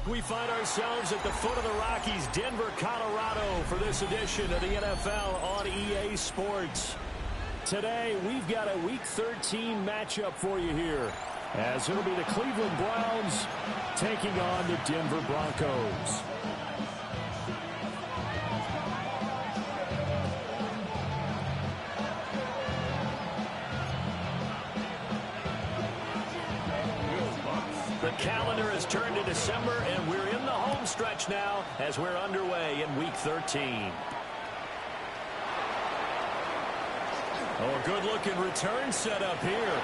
We find ourselves at the foot of the Rockies, Denver, Colorado, for this edition of the NFL on EA Sports. Today, we've got a Week 13 matchup for you here, as it'll be the Cleveland Browns taking on the Denver Broncos. The calendar has turned to December, and we're in the home stretch now as we're underway in Week 13. Oh, a good-looking return set up here.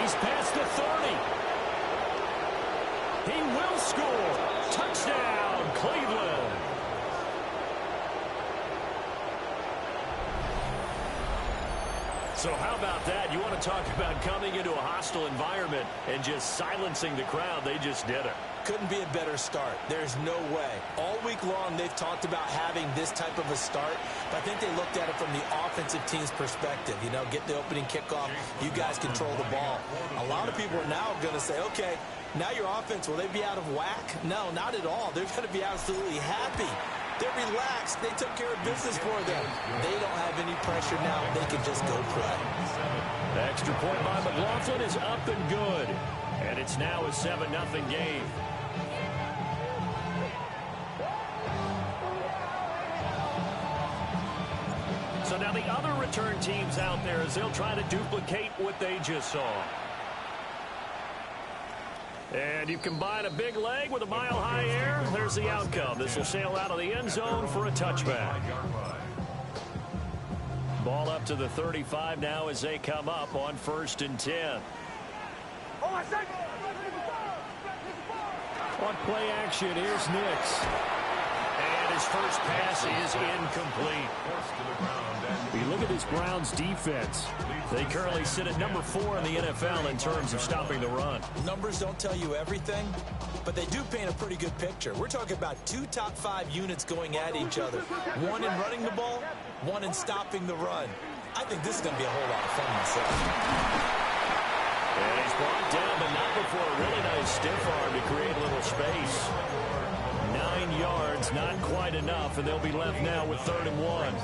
He's past the 30. He will score. Touchdown, Cleveland. So how about that? You want to talk about coming into a hostile environment and just silencing the crowd. They just did it. Couldn't be a better start. There's no way. All week long, they've talked about having this type of a start, but I think they looked at it from the offensive team's perspective. You know, get the opening kickoff. You guys control the ball. A lot of people are now going to say, okay, now your offense, will they be out of whack? No, not at all. They're going to be absolutely happy. They're relaxed. They took care of business for them. They don't have any pressure now. They can just go play. The extra point by McLaughlin is up and good. And it's now a 7-0 game. So now the other return teams out there as they'll try to duplicate what they just saw. And you combine a big leg with a mile-high air, there's the outcome. This will sail out of the end zone for a touchback. Ball up to the 35 now as they come up on 1st and 10. On play action, here's Nix. And his first pass is incomplete. You look at this Browns defense. They currently sit at number 4 in the NFL in terms of stopping the run. Numbers don't tell you everything, but they do paint a pretty good picture. We're talking about 2 top 5 units going at each other. One in running the ball, one in stopping the run. I think this is going to be a whole lot of fun myself. And he's brought down, but not before a really nice stiff arm to create a little space. 9 yards, not quite enough, and they'll be left now with 3rd and 1.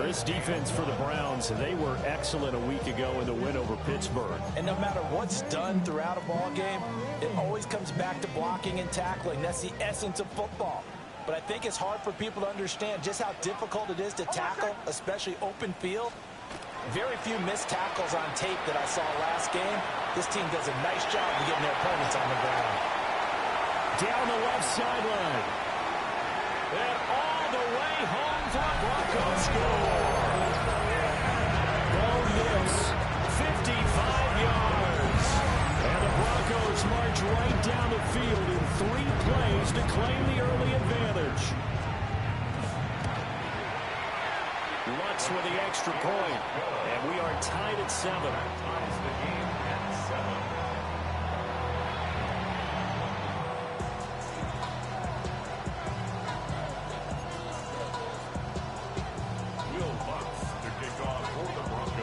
This defense for the Browns, they were excellent a week ago in the win over Pittsburgh. And no matter what's done throughout a ball game, it always comes back to blocking and tackling. That's the essence of football. But I think it's hard for people to understand just how difficult it is to tackle, especially open field. Very few missed tackles on tape that I saw last game. This team does a nice job of getting their opponents on the ground. Down the left sideline. And all the way home for a Broncos score. Bo Nix, 55 yards. And the Broncos march right down the field in 3 plays to claim the early advantage. Lutz with the extra point. And we are tied at 7.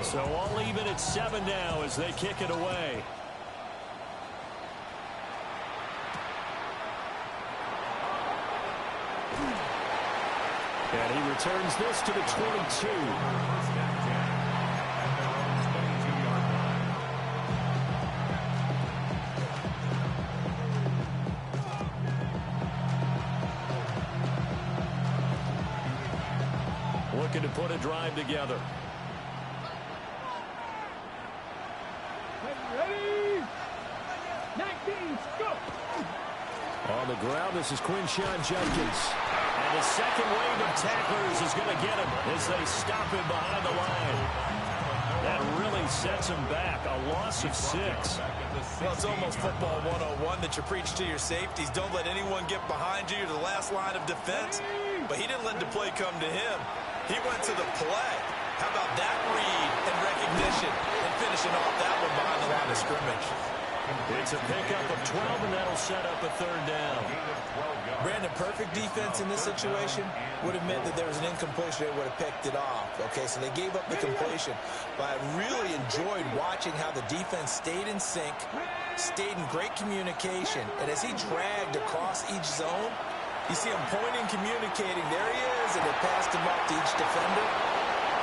So all even at 7 now as they kick it away. And he returns this to the 22. Looking to put a drive together. On the ground, this is Quinshon Judkins. And the second wave of tacklers is going to get him as they stop him behind the line. That really sets him back. A loss of 6. Well, it's almost football 101 that you preach to your safeties. Don't let anyone get behind you. You're the last line of defense. But he didn't let the play come to him. He went to the play. How about that read and recognition and finishing off that one behind the line of scrimmage? It's a pickup of 12, and that'll set up a third down. Brandon, perfect defense in this situation would have meant that there was an incompletion. They would have picked it off. Okay, so they gave up the completion. But I really enjoyed watching how the defense stayed in sync, stayed in great communication. And as he dragged across each zone, you see him pointing, communicating. There he is, and they passed him up to each defender.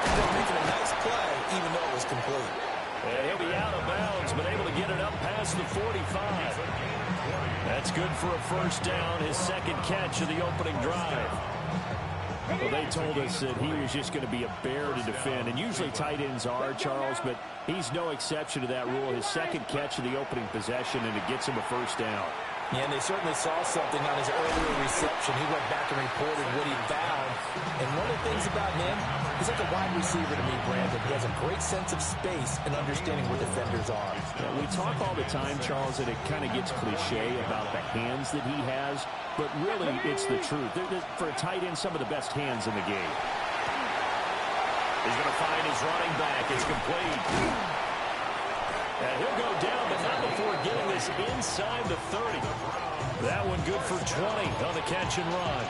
Ended up making a nice play, even though it was complete. And he'll be out of bounds, but able to get it up past the 45. That's good for a first down, his second catch of the opening drive. Well, they told us that he was just going to be a bear to defend, and usually tight ends are, Charles, but he's no exception to that rule. His second catch of the opening possession, and it gets him a first down. Yeah, and they certainly saw something on his earlier reception. He went back and reported what he found. And one of the things about him, he's like a wide receiver to me, Brandon. He has a great sense of space and understanding where defenders are. Yeah, we talk all the time, Charles, that it kind of gets cliche about the hands that he has, but really it's the truth. For a tight end, some of the best hands in the game. He's going to find his running back. It's complete. And he'll go down, but not before getting this inside the 30. That one good for 20 on the catch and run.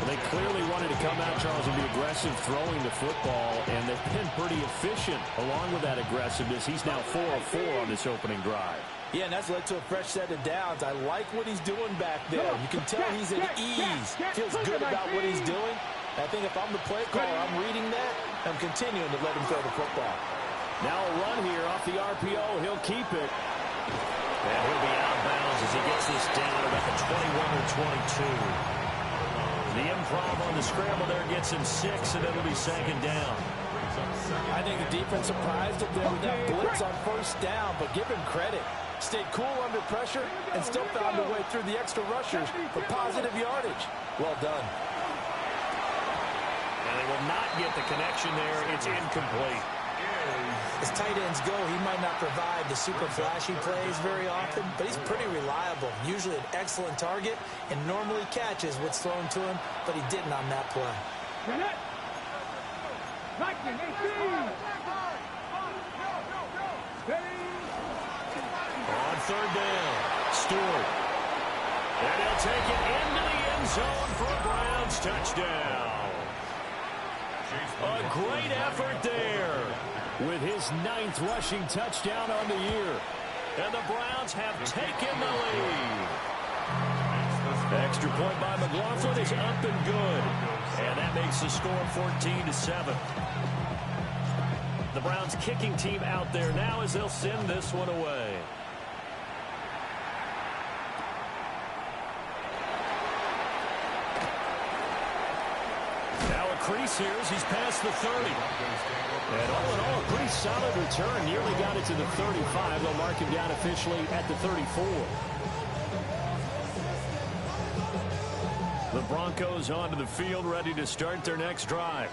They clearly wanted to come out, Charles, and be aggressive throwing the football, and they've been pretty efficient along with that aggressiveness. He's now 4 of 4 on this opening drive. Yeah, and that's led to a fresh set of downs. I like what he's doing back there. You can tell he's at ease. Feels good about what he's doing. I think if I'm the play caller, I'm reading that. I'm continuing to let him throw the football. Now a run here off the RPO. He'll keep it. And he'll be out of bounds as he gets this down about the 21 or 22. The improv on the scramble there gets him 6, and it'll be second down. I think the defense surprised him there with that blitz on first down, but give him credit. Stayed cool under pressure and still found a way through the extra rushers for positive yardage. Well done. And they will not get the connection there. It's incomplete. As tight ends go, he might not provide the super flashy plays very often, but he's pretty reliable. Usually an excellent target and normally catches what's thrown to him, but he didn't on that play. On third down, Stewart. And he'll take it into the end zone for a Browns touchdown. A great effort there with his 9th rushing touchdown on the year. And the Browns have taken the lead. Extra point by McLaughlin is up and good. And that makes the score 14-7. The Browns kicking team out there now as they'll send this one away. Now a crease here as he's past the 30. And all in all, a pretty solid return. Nearly got it to the 35. They'll mark him down officially at the 34. The Broncos onto the field, ready to start their next drive.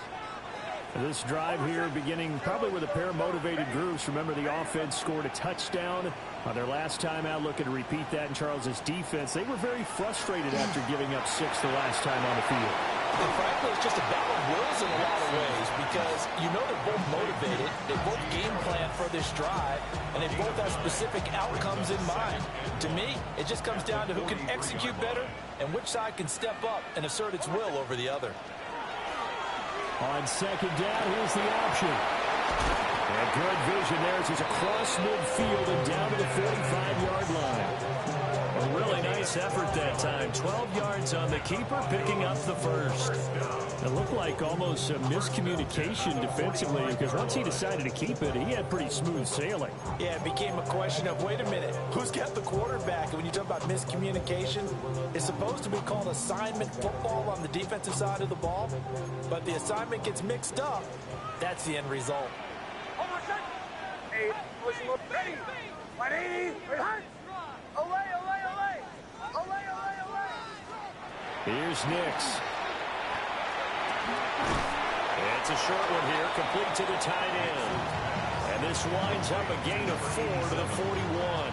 This drive here beginning probably with a pair of motivated groups. Remember, the offense scored a touchdown on their last time out, looking to repeat that in Charles's defense. They were very frustrated after giving up 6 the last time on the field. And frankly, it's just a battle of wills in a lot of ways because you know they're both motivated, they both game plan for this drive, and they both have specific outcomes in mind. To me, it just comes down to who can execute better and which side can step up and assert its will over the other. On second down, here's the option. And good vision there as he's across midfield and down to the 45-yard line. A really nice effort that time. 12 yards on the keeper, picking up the first. It looked like almost a miscommunication defensively because once he decided to keep it, he had pretty smooth sailing. Yeah, it became a question of, wait a minute, who's got the quarterback? And when you talk about miscommunication, it's supposed to be called assignment football on the defensive side of the ball, but the assignment gets mixed up. That's the end result. Here's Nix. It's a short one here, complete to the tight end. And this winds up a gain of 4 to the 41.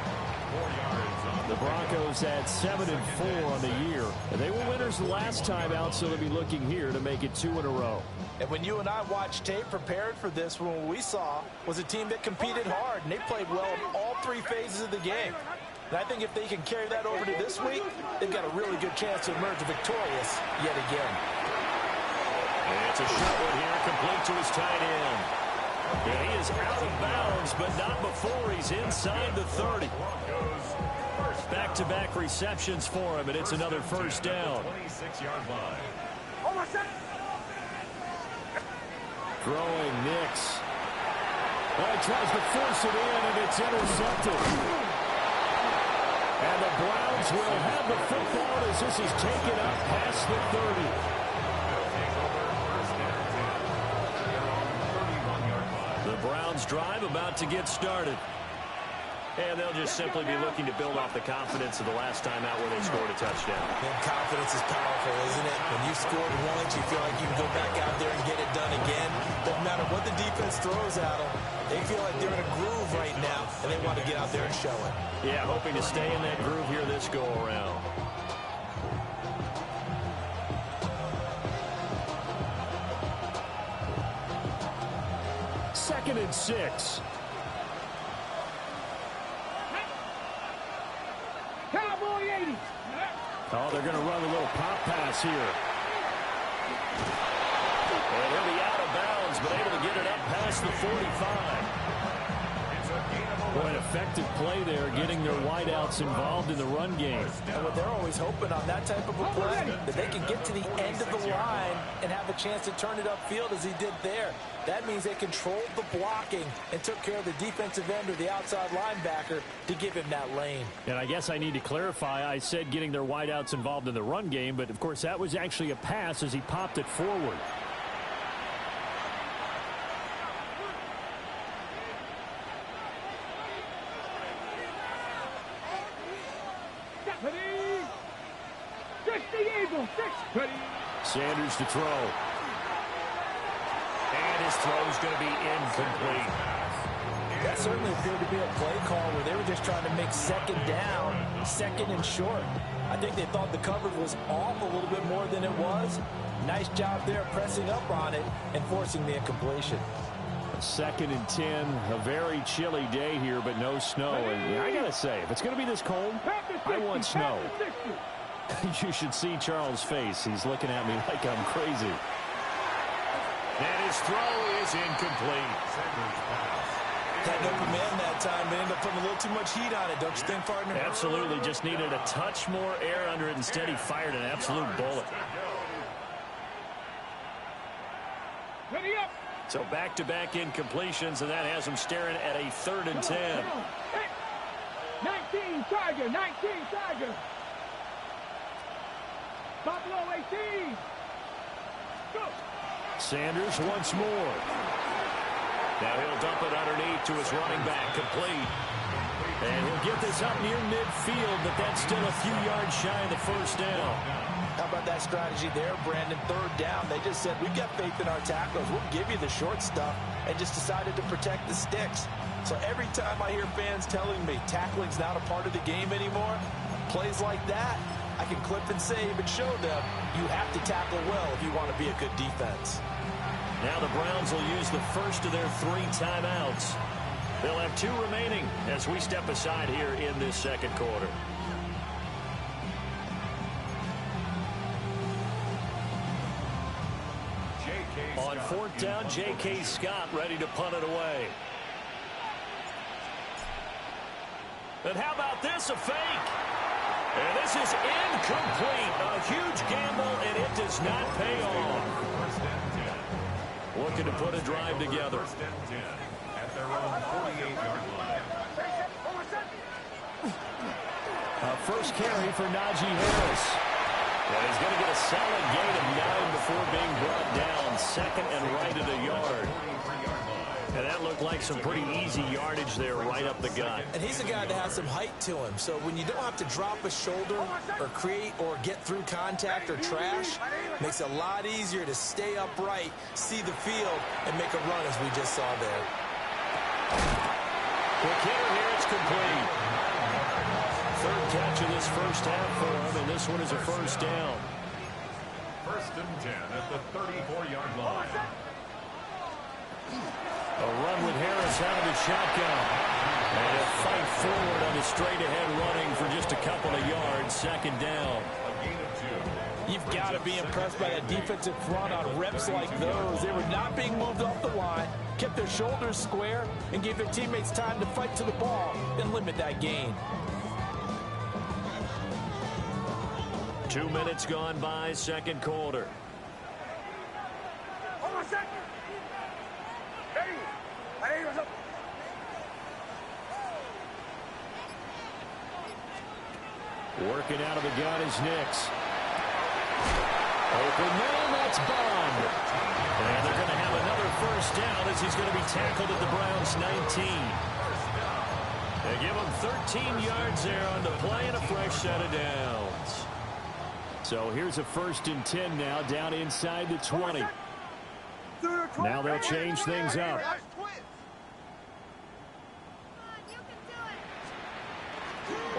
The Broncos at 7-4 on the year. And they were winners the last time out, so they'll be looking here to make it 2 in a row. And when you and I watched tape prepared for this, what we saw was a team that competed hard, and they played well in all three phases of the game. And I think if they can carry that over to this week, they've got a really good chance to emerge victorious yet again. And it's a short one here, complete to his tight end. And he is out of bounds, but not before he's inside the 30. Back-to-back receptions for him, and it's another first down. 26-yard line. Throwing Nix. Well, he tries to force it in, and it's intercepted. And the Browns will have the football as this is taken up past the 30. The Browns drive about to get started. And they'll just simply be looking to build off the confidence of the last time out where they scored a touchdown. And confidence is powerful, isn't it? When you scored once, you feel like you can go back out there and get it done again. Doesn't matter what the defense throws at them. They feel like they're in a groove right now, and they want to get out there and show it. Yeah, hoping to stay in that groove here this go-around. Second and 6. Cowboy 80. Oh, they're going to run a little pop pass here. And he'll be out of bounds, but able to get it up past the 45. Boy, an effective play there, getting their wideouts involved in the run game. And what they're always hoping on that type of a play, that they can get to the end of the line and have a chance to turn it upfield as he did there. That means they controlled the blocking and took care of the defensive end or the outside linebacker to give him that lane. And I guess I need to clarify, I said getting their wideouts involved in the run game, but of course that was actually a pass as he popped it forward. Sanders to throw. And his throw is going to be incomplete. That certainly appeared to be a play call where they were just trying to make second down, second and short. I think they thought the coverage was off a little bit more than it was. Nice job there pressing up on it and forcing the incompletion. Second and 10, a very chilly day here, but no snow. And I got to say, if it's going to be this cold, I want snow. You should see Charles' face. He's looking at me like I'm crazy. And his throw is incomplete. Had no command that time, but ended up putting a little too much heat on it, don't you think, partner? Absolutely. Just needed a touch more air under it. Instead, he fired an absolute bullet. Ready up. So back-to-back incompletions, and that has him staring at a 3rd and 10. 19 Tiger, 19 Tiger. Buffalo 18. Go. Sanders once more. Now he'll dump it underneath to his running back, complete. And he'll get this up near midfield, but that's still a few yards shy of the first down. How about that strategy there, Brandon? 3rd down. They just said, we've got faith in our tacklers. We'll give you the short stuff, and just decided to protect the sticks. So every time I hear fans telling me tackling's not a part of the game anymore, plays like that, I can clip and save and show them you have to tackle well if you want to be a good defense. Now the Browns will use the first of their 3 timeouts. They'll have 2 remaining as we step aside here in this second quarter. On 4th down, J.K. Scott ready to punt it away. And how about this, a fake? And this is incomplete. A huge gamble, and it does not pay off. Looking to put a drive together. At their own 48-yard line. First carry for Najee Harris. And he's going to get a solid gain of 9 before being brought down. 2nd and right at a yard. And that looked like some pretty easy yardage there right up the gut. And he's a guy that has some height to him. So when you don't have to drop a shoulder or create or get through contact or trash, makes it a lot easier to stay upright, see the field, and make a run as we just saw there. Quick hitter here, it's complete. 3rd catch of this first half for him, and this one is a first down. First and 10 at the 34-yard line. A run with Harris out of the shotgun. And a fight forward on the straight-ahead running for just a couple of yards. Second down. A gain of 2. You've got to be impressed by that defensive front on reps like those. They were not being moved off the line, kept their shoulders square, and gave their teammates time to fight to the ball and limit that gain. 2 minutes gone by, second quarter. Working out of the gun is Nix. Open man, that's Bond. And they're going to have another first down as he's going to be tackled at the Browns' 19. They give him 13 yards there on the play and a fresh set of downs. So here's a first and 10 now, down inside the 20. Now they'll change things up.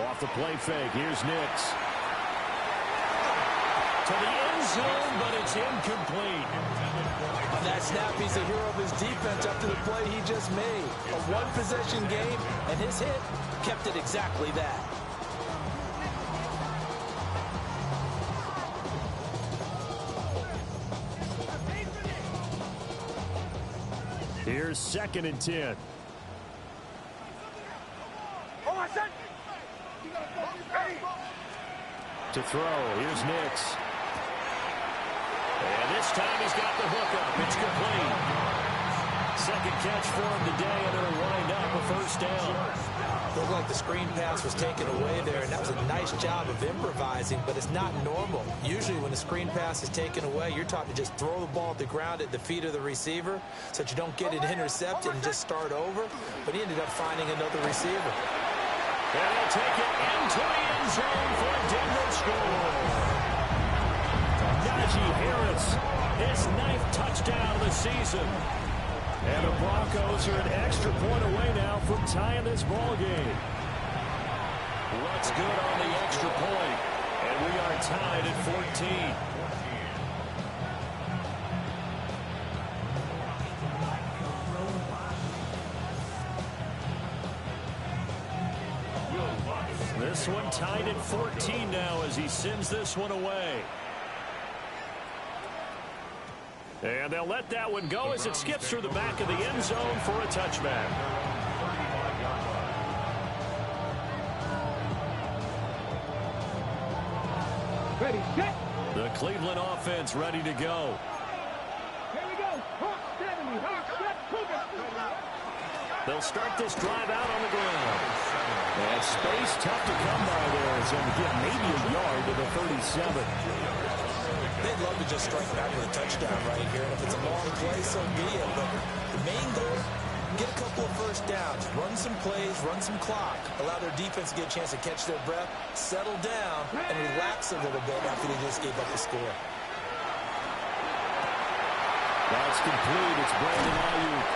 Off the play fake, here's Nix. To the end zone, but it's incomplete. On that snap, he's the hero of his defense after the play he just made. A one-possession game, and his hit kept it exactly that. Here's second and 10. To throw, here's Nix. And this time he's got the hook up. It's complete. Second catch for him today, and it'll wind up a first down. Looked like the screen pass was taken away there, and that was a nice job of improvising, but it's not normal. Usually when a screen pass is taken away, you're taught to just throw the ball at the ground at the feet of the receiver so that you don't get it intercepted and just start over. But he ended up finding another receiver. And he'll take it into the end zone for a Denver score. Najee Harris, his 9th touchdown of the season. And the Broncos are an extra point away now from tying this ball game. What's good on the extra point? And we are tied at 14. This one tied at 14 now as he sends this one away. And they'll let that one go as it skips through the back of the end zone for a touchback. Ready, set. The Cleveland offense ready to go. Here we go. Hawk 70. Hawk set. Cougar. They'll start this drive out on the ground. And space tough to come by there as they'll get maybe a yard to the 37. They'd love to just strike back with a touchdown right here. And if it's a long play, so be it. But the main goal, get a couple of first downs, run some plays, run some clock, allow their defense to get a chance to catch their breath, settle down, and relax a little bit after they just gave up the score. That's complete. It's Brandon Ayuk.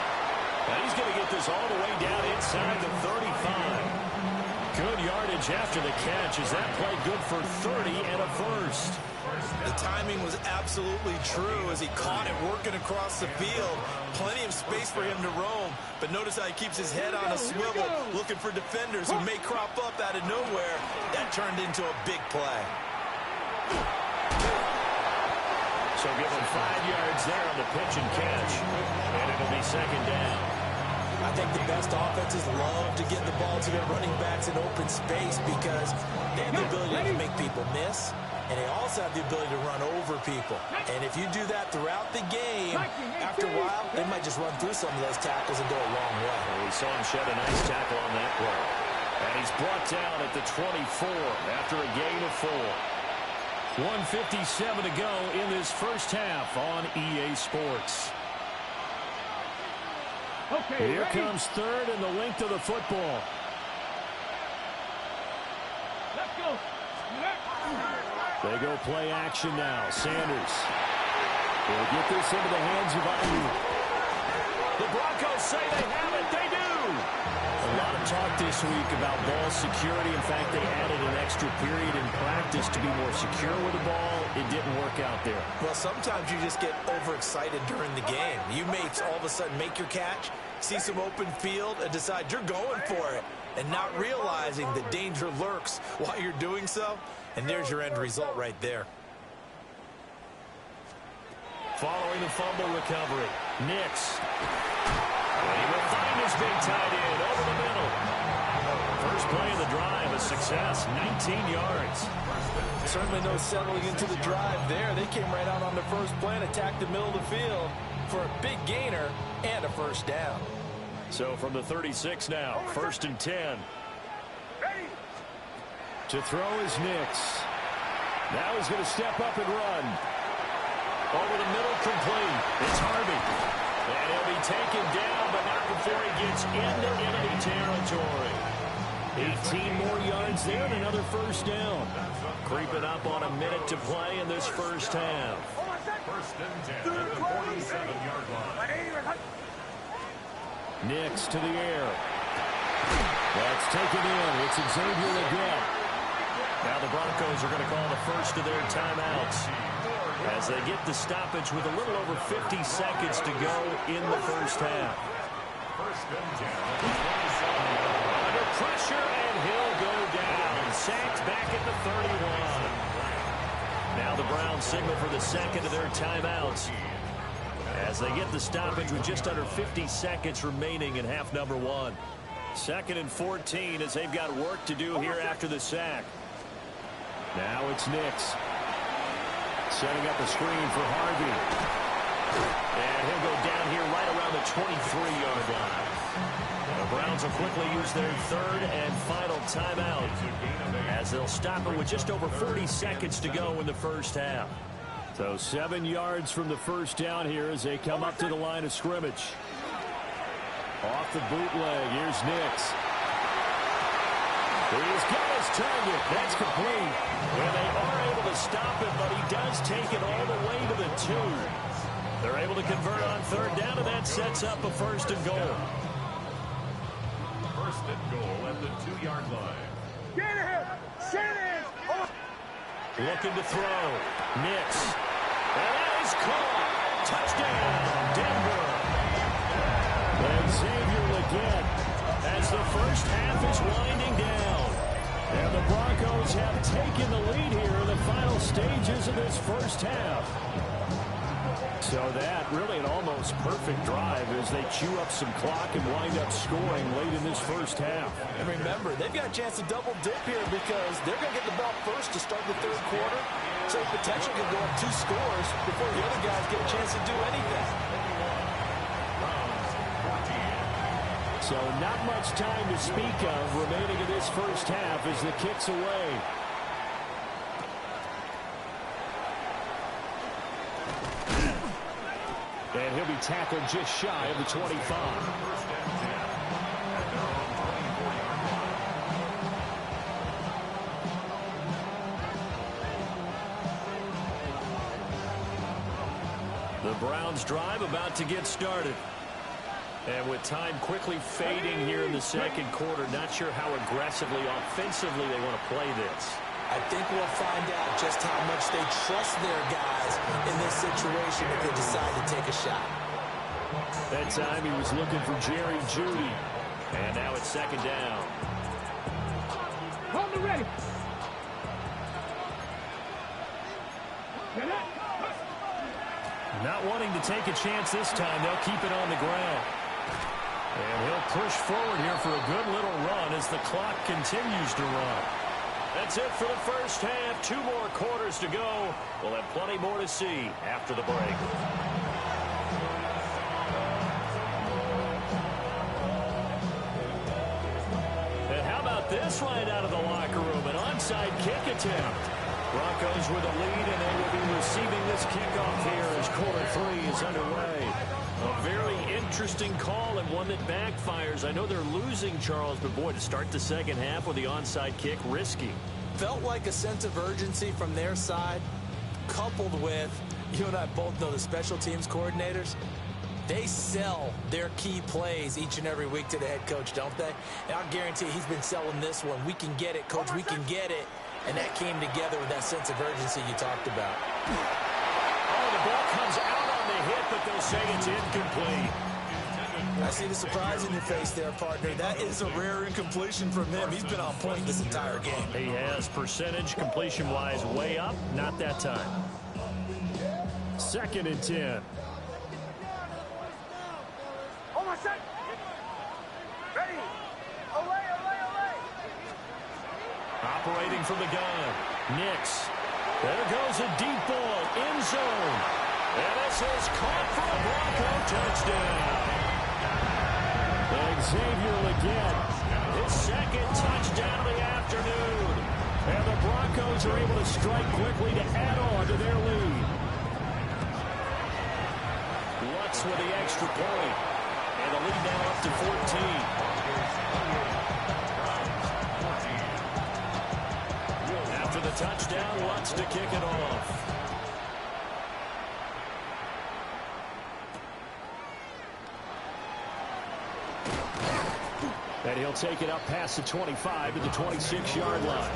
And he's going to get this all the way down inside the 35. Good yardage after the catch. Is that play good for 30 and a first? The timing was absolutely true as he caught it working across the field. Plenty of space for him to roam, but notice how he keeps his head on a swivel, looking for defenders who may crop up out of nowhere. That turned into a big play. So give him 5 yards there on the pitch and catch, and it'll be second down. I think the best offenses love to get the ball to their running backs in open space because they have the ability to make people miss, and they also have the ability to run over people. And if you do that throughout the game, after a while, they might just run through some of those tackles and go a long way. Well, we saw him shed a nice tackle on that play. And he's brought down at the 24 after a gain of 4. 1:57 to go in this first half on EA Sports. Okay, Here ready? comes third and the length of the football. Let's go. They go play action now. Sanders will get this into the hands of Ayuk. The Broncos say they have it. They do. A lot of talk this week about ball security. In fact, they added an extra period in practice to be more secure with the ball. It didn't work out there. Well, sometimes you just get overexcited during the game. You may all of a sudden make your catch, see some open field, and decide you're going for it, and not realizing that danger lurks while you're doing so. And there's your end result right there. Following the fumble recovery, Nix. And he will find his big tight end over the middle. First play of the drive, a success, 19 yards. Certainly no settling into the drive there. They came right out on the first play and attacked the middle of the field for a big gainer and a first down. So from the 36 now, 1st and 10. To throw is Nix. Now he's going to step up and run. Over the middle, complete. It's Harvey. And he'll be taken down, but not before he gets into enemy territory. 18 more yards there and another first down. Creeping up on a minute to play in this first half. 1st and 10 at the 47-yard line. Nix to the air. That's taken in. It's Xavier again. Now the Broncos are going to call the first of their timeouts as they get the stoppage with a little over 50 seconds to go in the first half. 1st and 10 at the 27-yard line. Under pressure, and he'll go down. Sacked back at the 31. Now the Browns signal for the second of their timeouts as they get the stoppage with just under 50 seconds remaining in half number 1. 2nd and 14 as they've got work to do here after the sack. Now it's Nix. Setting up a screen for Harvey. And he'll go down here right around the 23-yard line. The Browns will quickly use their 3rd and final timeout as they'll stop it with just over 40 seconds to go in the first half. So 7 yards from the first down here as they come up to the line of scrimmage. Off the bootleg, here's Nix. He's got his target. That's complete. Well, they are able to stop it, but he does take it all the way to the 2. They're able to convert on 3rd down, and that sets up a 1st and goal. 1st and goal at the 2-yard line. Get him! Send it! Oh. Looking to throw. Nix. And that is caught. Touchdown, Denver. And Xavier again as the first half is winding down. And the Broncos have taken the lead here in the final stages of this first half. So that really an almost perfect drive as they chew up some clock and wind up scoring late in this first half. And remember, they've got a chance to double dip here because they're going to get the ball first to start the 3rd quarter. So the potential could go up 2 scores before the other guys get a chance to do anything. So not much time to speak of remaining in this first half as the kick's away. And he'll be tackled just shy of the 25. The Browns drive about to get started. And with time quickly fading here in the 2nd quarter, not sure how aggressively, offensively they want to play this. I think we'll find out just how much they trust their guys in this situation if they decide to take a shot. That time he was looking for Jerry Jeudy. And now it's 2nd down. Hold me ready. Not wanting to take a chance this time, they'll keep it on the ground. And he'll push forward here for a good little run as the clock continues to run. That's it for the first half. 2 more quarters to go. We'll have plenty more to see after the break. And how about this right out of the locker room? An onside kick attempt. Broncos with a lead, and they will be receiving this kickoff here as quarter 3 is underway. A very interesting call and one that backfires. I know they're losing, Charles, but boy, to start the 2nd half with the onside kick, risky. Felt like a sense of urgency from their side, coupled with, you and I both know the special teams coordinators, They sell their key plays each and every week to the head coach, don't they? And I'll guarantee he's been selling this one. We can get it, coach, we can get it. And that came together with that sense of urgency you talked about. Oh, the ball comes out on the hit, but they'll say it's incomplete. I see the surprise in your face there, partner. That is a rare incompletion from him. He's been on point this entire game. He has percentage completion-wise way up. Not that time. 2nd and 10. Operating from the gun. Nix. There goes a deep ball. End zone. And this is caught for a Bronco touchdown. Xavier Legette, his 2nd touchdown of the afternoon. And the Broncos are able to strike quickly to add on to their lead. Lutz with the extra point. And the lead now up to 14. After the touchdown, Lutz to kick it off. And he'll take it up past the 25 to the 26-yard line.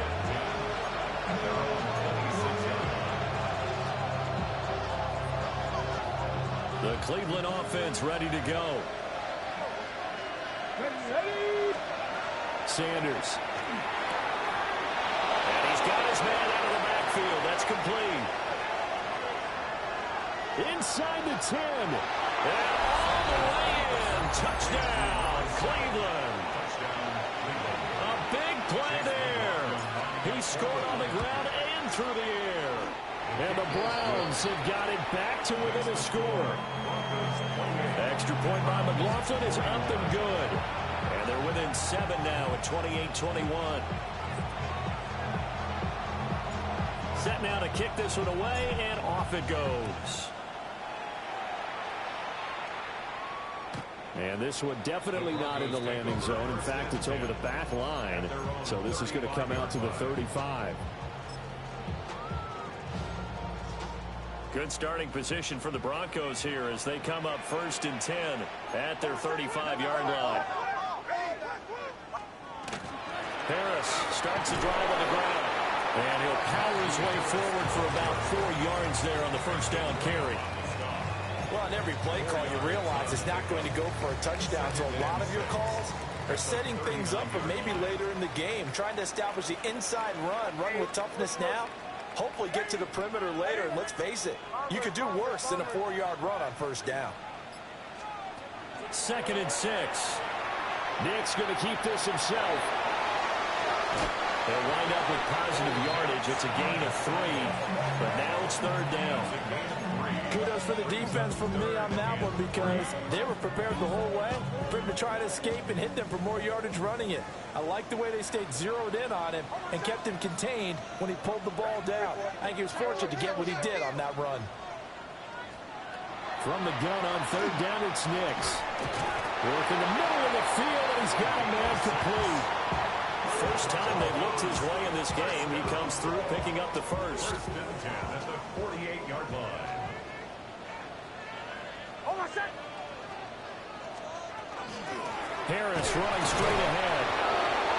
The Cleveland offense ready to go. Sanders. And he's got his man out of the backfield. That's complete. Inside the 10. And all the way in. Touchdown, Cleveland. A big play there. He scored on the ground and through the air. And the Browns have got it back to within a score. Extra point by McLaughlin is up and good. And they're within 7 now at 28-21. Set now to kick this one away, and off it goes. And this one definitely not in the landing zone. In fact, it's over the back line. So this is going to come out to the 35. Good starting position for the Broncos here as they come up 1st and 10 at their 35-yard line. Harris starts the drive on the ground. And he'll power his way forward for about 4 yards there on the 1st down carry. Well, on every play call, you realize it's not going to go for a touchdown. So a lot of your calls are setting things up for maybe later in the game, trying to establish the inside run with toughness now, hopefully get to the perimeter later. And let's face it, you could do worse than a 4-yard run on 1st down. 2nd and 6. Nick's going to keep this himself. They'll wind up with positive yardage. It's a gain of 3, but now it's 3rd down. Kudos for the defense from me on that one because they were prepared the whole way for him to try to escape and hit them for more yardage running it. I like the way they stayed zeroed in on him and kept him contained when he pulled the ball down. I think he was fortunate to get what he did on that run. From the gun on 3rd down, it's Nix. Work in the middle of the field, and he's got a man complete. First time they've looked his way in this game. He comes through picking up the 1st. At the 48-yard line. Harris running straight ahead.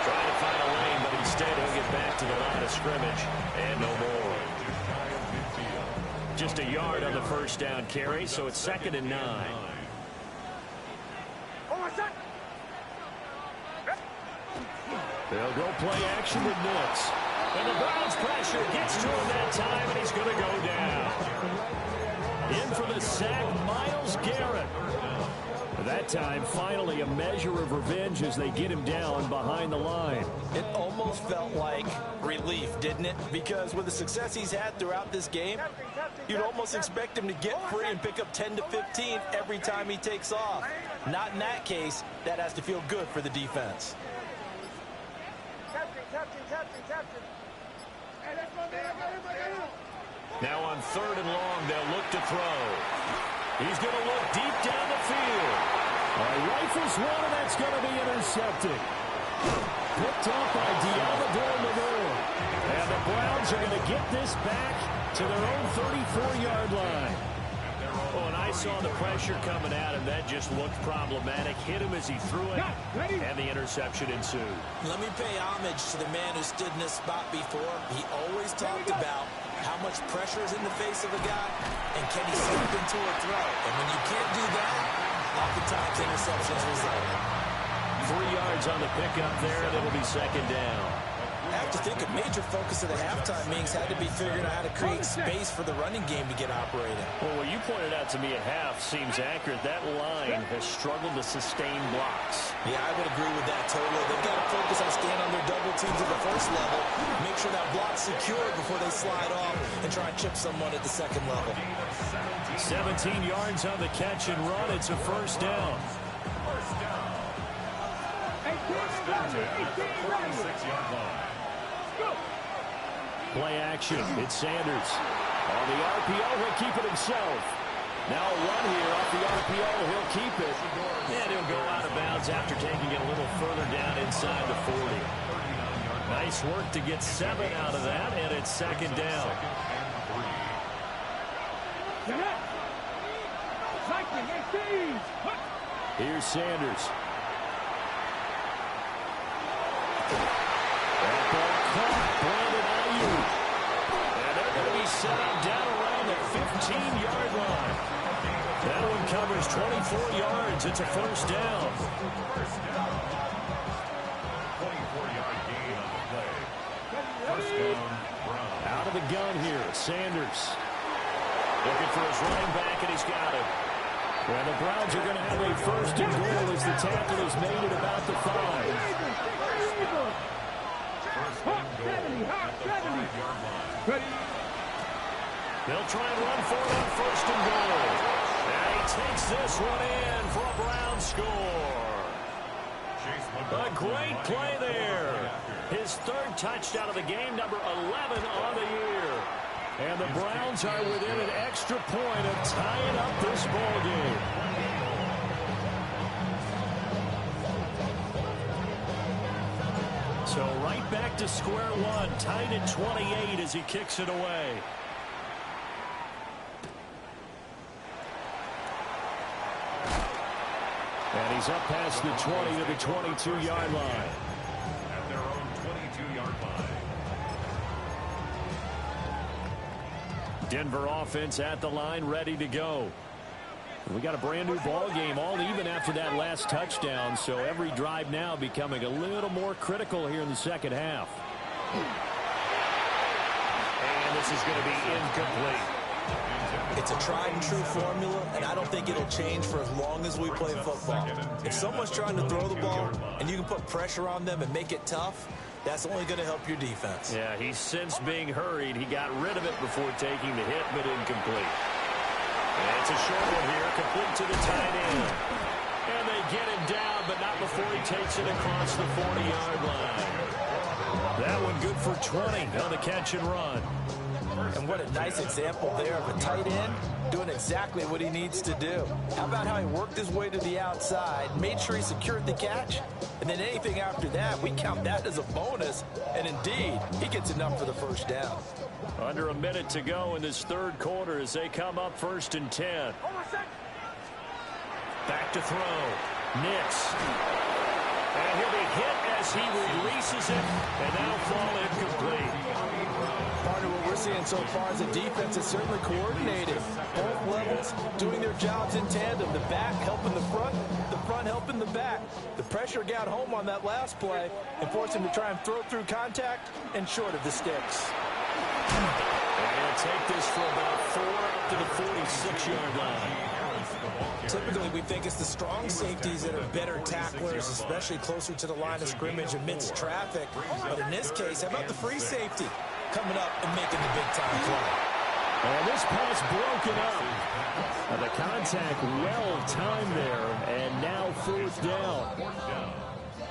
Trying to find a lane, but instead he'll get back to the line of scrimmage. And no more. Just a yard on the 1st down carry, so it's 2nd and 9. They'll go play action with Nix. And the Browns pressure gets to him that time, and he's going to go down. In for the sack, Myles Garrett. That time, finally, a measure of revenge as they get him down behind the line. It almost felt like relief, didn't it? Because with the success he's had throughout this game, you'd almost expect him to get free and pick up 10 to 15 every time he takes off. Not in that case. That has to feel good for the defense. Now on 3rd and long, they'll look to throw. He's going to look deep down the field. Rifles one, and that's going to be intercepted. Picked up by Deommodore. And the Browns are going to get this back to their own 34-yard line. Oh, and I saw the pressure coming at him. That just looked problematic. Hit him as he threw it, and the interception ensued. Let me pay homage to the man who stood in this spot before. He always talked about how much pressure is in the face of a guy, and can he slip into a throw? And when you can't do that, oftentimes interceptions result. 3 yards on the pickup there, and it'll be second down. I have to think a major focus of the halftime meetings had to be figuring out how to create space for the running game to get operating. Well, what you pointed out to me at half seems accurate. That line has struggled to sustain blocks. Yeah, I would agree with that totally. They've got to focus on staying on their double teams at the first level, make sure that block's secure before they slide off and try and chip someone at the second level. 17 yards on the catch and run. It's a first down. First down at the 46-yard line. Play action. It's Sanders. On the RPO, he'll keep it himself. Now a run here off the RPO. He'll keep it. And he'll go out of bounds after taking it a little further down inside the 40. Nice work to get 7 out of that, and it's second down. Here's Sanders. That ball caught. Brandon Ayuk. And they're going to be set up down around the 15-yard line. That one covers 24 yards. It's a first down. 24-yard gain on the play. First down, Browns. Out of the gun here, Sanders. Looking for his running back, and he's got it. And the Browns are going to have a first and goal as the tackle is made at about the 5. First and goal at the 5-yard line. They'll try and run for it on first and goal. And he takes this one in for a Brown score. A great play there. His 3rd touchdown of the game, number 11 on the year. And the Browns are within an extra point of tying up this ball game. So right back to square one, tied at 28 as he kicks it away. And he's up past the 20 to the 22-yard line. At their own 22-yard line. Denver offense at the line, ready to go. We got a brand new ball game, all even after that last touchdown, so every drive now becoming a little more critical here in the second half. And this is going to be incomplete. It's a tried and true formula, and I don't think it'll change for as long as we play football. If someone's trying to throw the ball and you can put pressure on them and make it tough, that's only going to help your defense. Yeah, he's since being hurried. He got rid of it before taking the hit, but incomplete. And it's a short one here, complete to the tight end. And they get him down, but not before he takes it across the 40-yard line. That one good for 20 on the catch and run. And what a nice example there of a tight end doing exactly what he needs to do. How about how he worked his way to the outside, made sure he secured the catch, and then anything after that, we count that as a bonus. And indeed, he gets enough for the first down. Under a minute to go in this 3rd quarter as they come up 1st and 10. Back to throw. Nix. And he'll be hit as he releases it, and that'll fall incomplete. Part of what we're seeing so far is the defense is certainly coordinated. Both levels doing their jobs in tandem. The back helping the front helping the back. The pressure got home on that last play and forced him to try and throw through contact and short of the sticks. And he'll take this for about 4 up to the 46-yard line. Typically, we think it's the strong safeties that are better tacklers, especially closer to the line of scrimmage amidst traffic. But in this case, how about the free safety coming up and making the big-time play? And this pass broken up. The contact well-timed there, and now 4th down.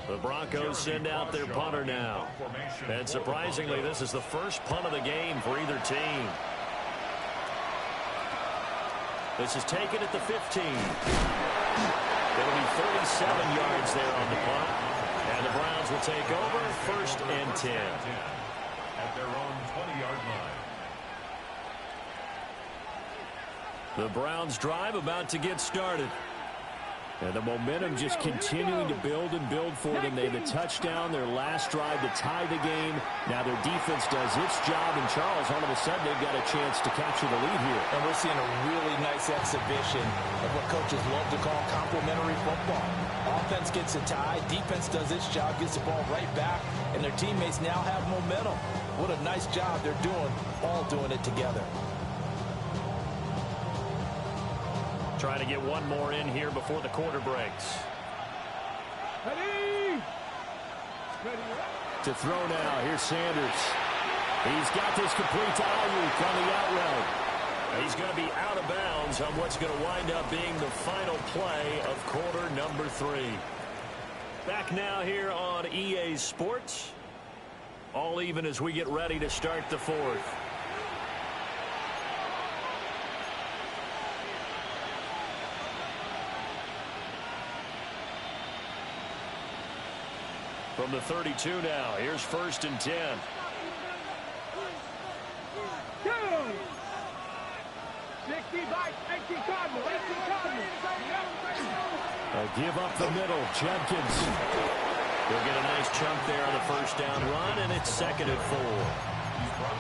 The Broncos send out their punter now. And surprisingly, this is the first punt of the game for either team. This is taken at the 15. It'll be 37 yards there on the punt. And the Browns will take over 1st and 10. At their own 20-yard line. The Browns drive about to get started. And the momentum just continuing to build and build for them. They have a touchdown, their last drive to tie the game. Now their defense does its job, and Charles, all of a sudden, they've got a chance to capture the lead here. And we're seeing a really nice exhibition of what coaches love to call complementary football. Offense gets a tie, defense does its job, gets the ball right back, and their teammates now have momentum. What a nice job they're doing, all doing it together. Trying to get one more in here before the quarter breaks. Ready? To throw now, here's Sanders. He's got this complete to Ayuk on the out route. He's going to be out of bounds on what's going to wind up being the final play of quarter number 3. Back now here on EA Sports. All even as we get ready to start the fourth. From the 32 now, here's 1st and 10. Go! 60 by 18 Cardinal. 18 Cardinal. Give up the middle. Judkins. He'll get a nice chunk there on the first down run, and it's 2nd and 4.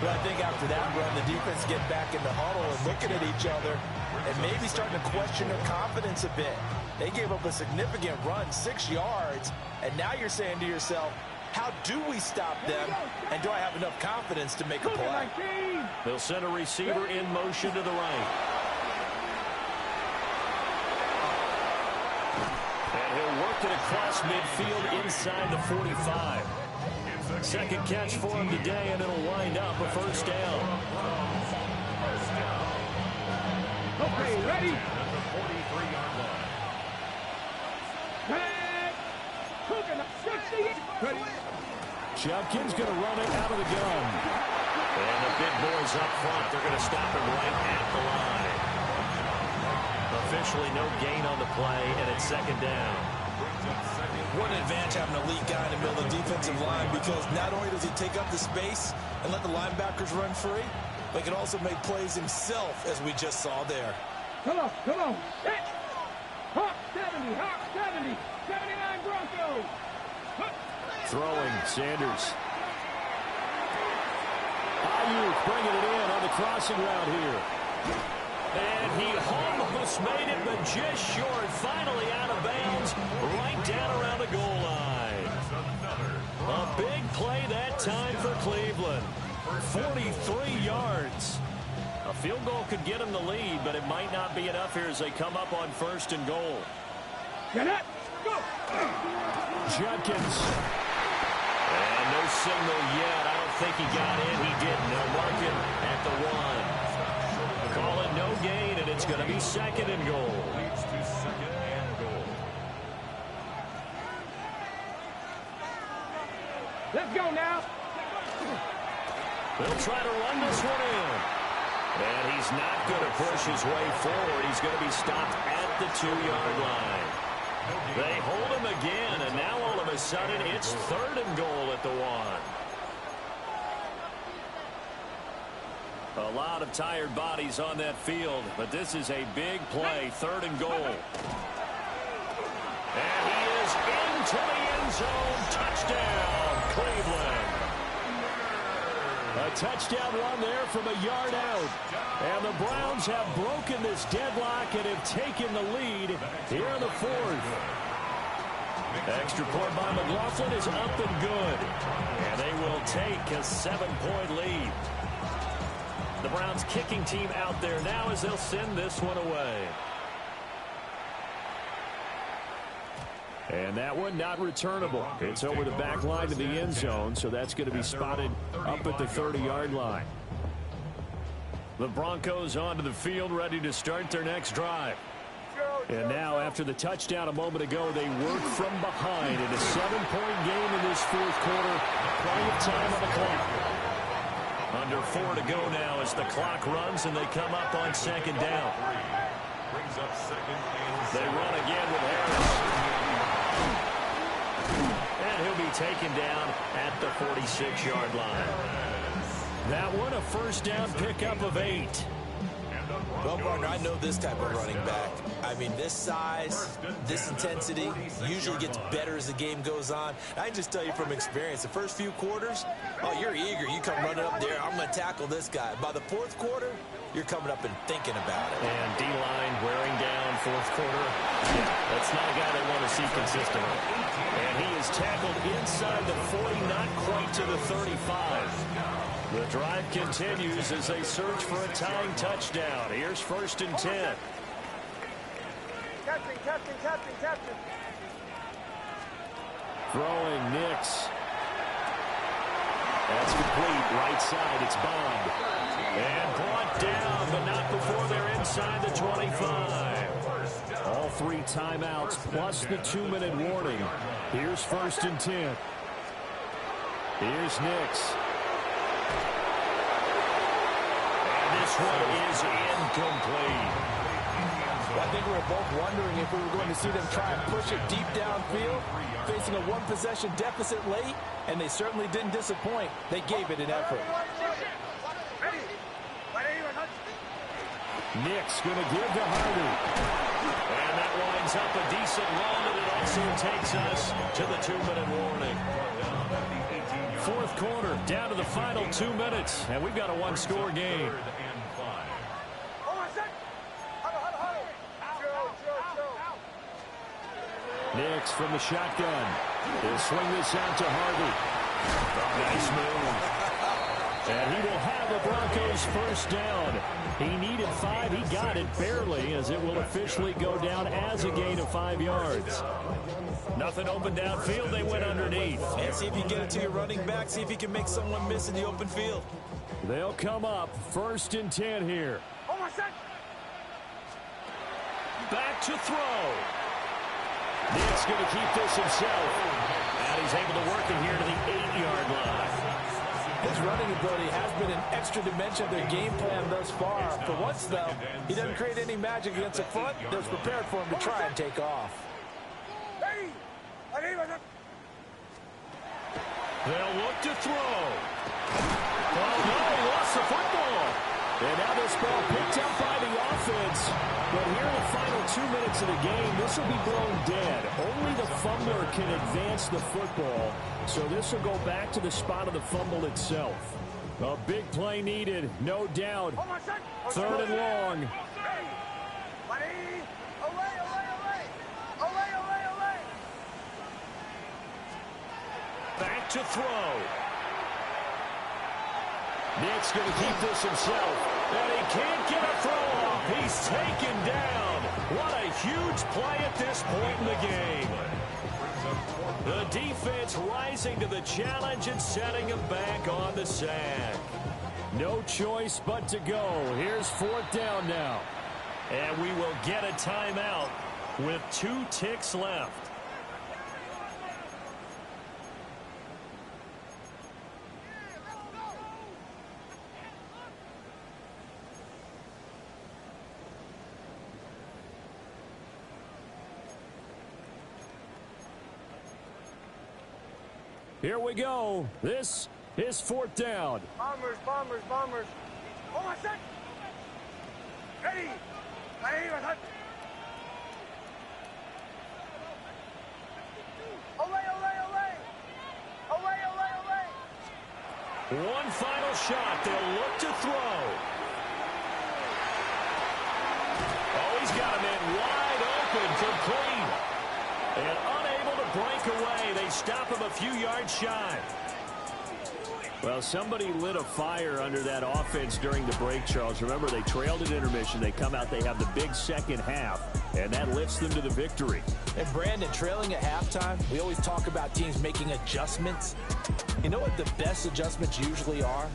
But I think after that run, the defense get back in the huddle and looking at each other and maybe starting to question their confidence a bit. They gave up a significant run, 6 yards, and now you're saying to yourself, how do we stop them, and do I have enough confidence to make a play? They'll send a receiver in motion to the right. And he'll work it across midfield inside the 45. 2nd catch for him today, and it'll wind up a 1st down. Okay, ready? Judkins going to run it out of the gun. And the big boys up front, they're going to stop him right at the line. Officially no gain on the play, and it's 2nd down. What an advantage having an elite guy in the middle of the defensive line, because not only does he take up the space and let the linebackers run free, but he can also make plays himself, as we just saw there. Come on, come on. Hit. Hawk 70, Hawk 70, 79 Broncos. Throwing, Sanders. Ayuk bringing it in on the crossing route here. And he almost made it, but just short. Finally out of bounds, right down around the goal line. A big play that time for Cleveland. 43 yards. A field goal could get him the lead, but it might not be enough here as they come up on 1st and goal. Get up, go! Judkins. And no signal yet. I don't think he got in. He didn't. They'll mark him at the 1. Call it no gain, and it's going to be 2nd and goal. Let's go now. They'll try to run this one in. And he's not going to push his way forward. He's going to be stopped at the 2-yard line. They hold him again, and now all of a sudden it's 3rd and goal at the 1. A lot of tired bodies on that field, but this is a big play. 3rd and goal. And he is into the end zone. Touchdown, Cleveland. A touchdown run there from a yard out. And the Browns have broken this deadlock and have taken the lead here in the 4th. Extra point by McLaughlin is up and good. And they will take a 7-point lead. The Browns kicking team out there now as they'll send this one away. And that one not returnable. It's over the back line to the end zone, so that's going to be spotted up at the 30-yard line. The Broncos onto the field, ready to start their next drive. And now, after the touchdown a moment ago, they work from behind in a 7-point game in this 4th quarter. Plenty of time on the clock. Under 4 to go now as the clock runs, and they come up on 2nd down. They run again with Harris. And he'll be taken down at the 46-yard line. That one a 1st down pickup of 8. Well, partner, I know this type of running back. I mean, this size, this intensity usually gets better as the game goes on. I can just tell you from experience, the first few quarters, oh, you're eager. You come running up there, I'm going to tackle this guy. By the fourth quarter, you're coming up and thinking about it. And D-line wearing down fourth quarter. Yeah, that's not a guy they want to see consistently. And he is tackled inside the 40, not quite to the 35. The drive continues as they search for a tying touchdown. Here's 1st and 10. Captain. Throwing Nix. That's complete. Right side, it's Bond. And brought down, but not before they're inside the 25. All 3 timeouts plus the 2-minute warning. Here's 1st and 10. Here's Nix. This one is incomplete. Well, I think we were both wondering if we were going to see them try and push it deep downfield, facing a one-possession deficit late, and they certainly didn't disappoint. They gave it an effort. Nick's going to give to Hardy. And that winds up a decent run, and it also takes us to the 2-minute warning. Fourth quarter, down to the final 2 minutes, and we've got a one-score game. Nix from the shotgun. He'll swing this out to Hardy. Nice move. And he will have the Broncos first down. He needed 5. He got it barely, as it will officially go down as a gain of 5 yards. Nothing open downfield. They went underneath. And see if you get it to your running back. See if you can make someone miss in the open field. They'll come up 1st and 10 here. Back to throw. Nick's going to keep this himself. And he's able to work it here to the 8-yard line. His running ability has been an extra dimension of their game plan thus far. For once, though, he doesn't create any magic against the front. They're prepared for him to try and take off. They'll look to throw. Oh, no, he lost the football. And now this ball picked up by the offense. But here in the final 2 minutes of the game, this will be blown dead. Only the fumbler can advance the football. So this will go back to the spot of the fumble itself. A big play needed, no doubt. 3rd and long. Back to throw. Nick's going to keep this himself. And he can't get a throw off. He's taken down. What a huge play at this point in the game. The defense rising to the challenge and setting him back on the sack. No choice but to go. Here's 4th down now. And we will get a timeout with 2 ticks left. Here we go. This is 4th down. Bombers. Oh, my son. Ready. One final shot. They'll look to throw. Oh, he's got him in wide open, complete. And unable to break away. They stop him a few yards shy. Well, somebody lit a fire under that offense during the break, Charles. Remember, they trailed at intermission. They come out, they have the big second half, and that lifts them to the victory. And Brandon, trailing at halftime, we always talk about teams making adjustments. You know what the best adjustments usually are?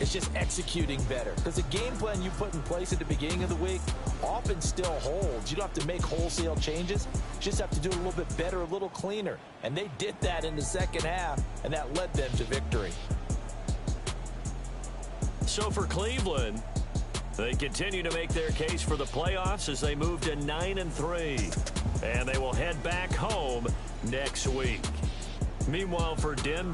It's just executing better. Because the game plan you put in place at the beginning of the week often still holds. You don't have to make wholesale changes. You just have to do it a little bit better, a little cleaner. And they did that in the second half, and that led them to victory. So for Cleveland, they continue to make their case for the playoffs as they move to 9-3. And they will head back home next week. Meanwhile, for Denver,